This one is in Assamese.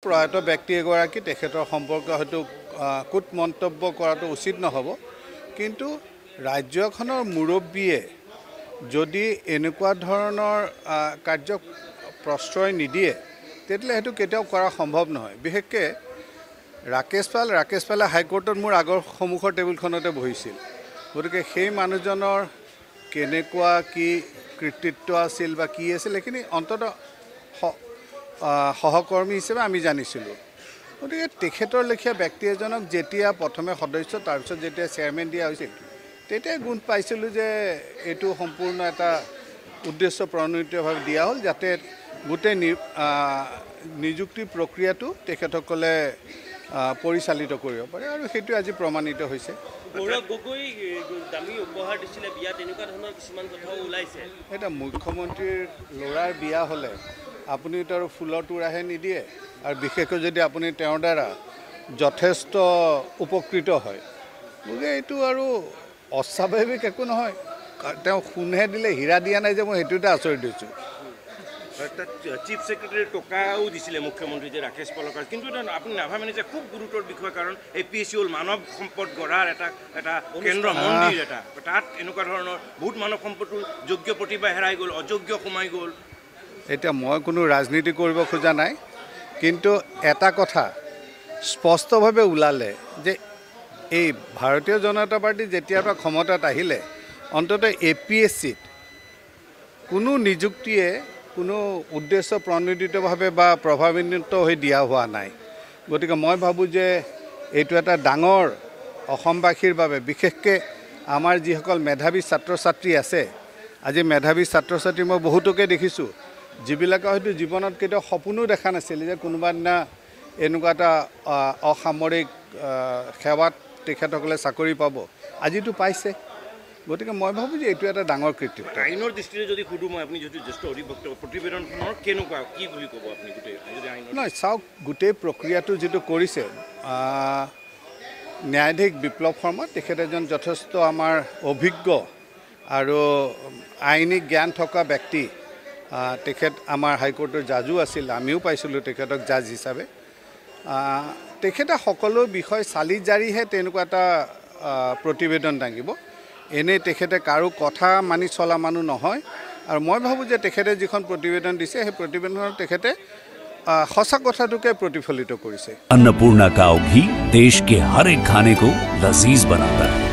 প্ৰয়াত ব্যক্তি এগৰাকী তেখেতৰ সম্পৰ্কে হয়তো কুট মন্তব্য কৰাটো উচিত নহ'ব, কিন্তু ৰাজ্যখনৰ মুৰব্বীয়ে যদি এনেকুৱা ধৰণৰ কাৰ্যক প্ৰশ্ৰয় নিদিয়ে তেতিয়াহ'লে সেইটো কেতিয়াও কৰা সম্ভৱ নহয়। বিশেষকৈ ৰাকেশ পালে হাইকোৰ্টত মোৰ আগৰ সন্মুখৰ টেবুলখনতে বহিছিল। গতিকে সেই মানুহজনৰ কেনেকুৱা কি কৃতিত্ব আছিল বা কি আছিল সেইখিনি অন্ততঃ সহকৰ্মী হিচাপে আমি জানিছিলোঁ। গতিকে তেখেতৰ লেখীয়া ব্যক্তি এজনক যেতিয়া প্ৰথমে সদস্য তাৰপিছত যেতিয়া চেয়াৰমেন দিয়া হৈছিল তেতিয়াই গুণ পাইছিলোঁ যে এইটো সম্পূৰ্ণ এটা উদ্দেশ্য প্ৰণোদিতভাৱে দিয়া হ'ল, যাতে গোটেই নিযুক্তি প্ৰক্ৰিয়াটো তেখেতসকলে পৰিচালিত কৰিব পাৰে, আৰু সেইটো আজি প্ৰমাণিত হৈছে। গৌৰৱ গগৈ দামী উপহাৰ দিছিলে বিয়া, তেনেকুৱা ধৰণৰ কিছুমান কথাও ওলাইছে। এটা মুখ্যমন্ত্ৰীৰ ল'ৰাৰ বিয়া হ'লে আপুনিতো আৰু ফুলৰ তোৰাহে নিদিয়ে, আৰু বিশেষকৈ যদি আপুনি তেওঁৰ দ্বাৰা যথেষ্ট উপকৃত হয়, গতিকে এইটো আৰু অস্বাভাৱিক একো নহয়। তেওঁ সোণহে দিলে, হীৰা দিয়া নাই যে মই সেইটোতে আচৰিত হৈছোঁ। তাত চিফ ছেক্ৰেটাৰীৰ টকাও দিছিলে মুখ্যমন্ত্ৰী যে ৰাকেশ পালকাৰ, কিন্তু আপুনি নাভাবেনে যে খুব গুৰুতৰ বিষয়, কাৰণ APSC হ'ল মানৱ সম্পদ গঢ়াৰ এটা কেন্দ্ৰ মন্দিৰ, তাত এনেকুৱা ধৰণৰ বহুত মানৱ সম্পদৰ যোগ্য প্ৰতিভা হেৰাই গ'ল, অযোগ্য সোমাই গ'ল। এতিয়া মই কোনো ৰাজনীতি কৰিব খোজা নাই, কিন্তু এটা কথা স্পষ্টভাৱে ওলালে যে এই ভাৰতীয় জনতা পাৰ্টি যেতিয়াৰ পৰা ক্ষমতাত আহিলে অন্ততঃ APSCত কোনো নিযুক্তিয়ে কোনো উদ্দেশ্য প্ৰণোদিতভাৱে বা প্ৰভাৱান্বিত হৈ দিয়া হোৱা নাই। গতিকে মই ভাবোঁ যে এইটো এটা ডাঙৰ অসমবাসীৰ বাবে, বিশেষকৈ আমাৰ যিসকল মেধাৱী ছাত্ৰ ছাত্ৰী আছে, আজি মেধাৱী ছাত্ৰ ছাত্ৰী মই বহুতকে দেখিছোঁ যিবিলাকে হয়তো জীৱনত কেতিয়াও সপোনো দেখা নাছিল যে কোনোবা দিনা এনেকুৱা এটা অসামৰিক সেৱাত তেখেতসকলে চাকৰি পাব, আজিতো পাইছে। গতিকে মই ভাবোঁ যে এইটো এটা ডাঙৰ কৃতিত্ব। আইনৰ দৃষ্টিৰে যদি সুধোঁ মই, আপুনি যদি জ্যেষ্ঠ অধিবক্তা, প্ৰতিবেদনখনৰ কেনেকুৱা কি বুলি ক'ব আপুনি? গোটেই যদি আইনৰ নহয়, চাওক, গোটেই প্ৰক্ৰিয়াটো যিটো কৰিছে ন্যায়াধীশ বিপ্লৱ শৰ্মা, তেখেত এজন যথেষ্ট আমাৰ অভিজ্ঞ আৰু আইনী জ্ঞান থকা ব্যক্তি। তেখেত আমাৰ হাইকোৰ্টৰ জাজো আছিল, আমিও পাইছিলোঁ তেখেতক জাজ হিচাপে। তেখেতে সকলো বিষয় চালি জাৰিহে তেনেকুৱা এটা প্ৰতিবেদন দাঙিব, এনেই তেখেতে কাৰো কথা মানি চলা মানুহ নহয়। আৰু মই ভাবোঁ যে তেখেতে যিখন প্ৰতিবেদন দিছে সেই প্ৰতিবেদনত তেখেতে সঁচা কথাটোকে प्रतिफलित কৰিছে। अन्नपूर्णा काव घी देश के हर एक खाने को लजीज बनाता है।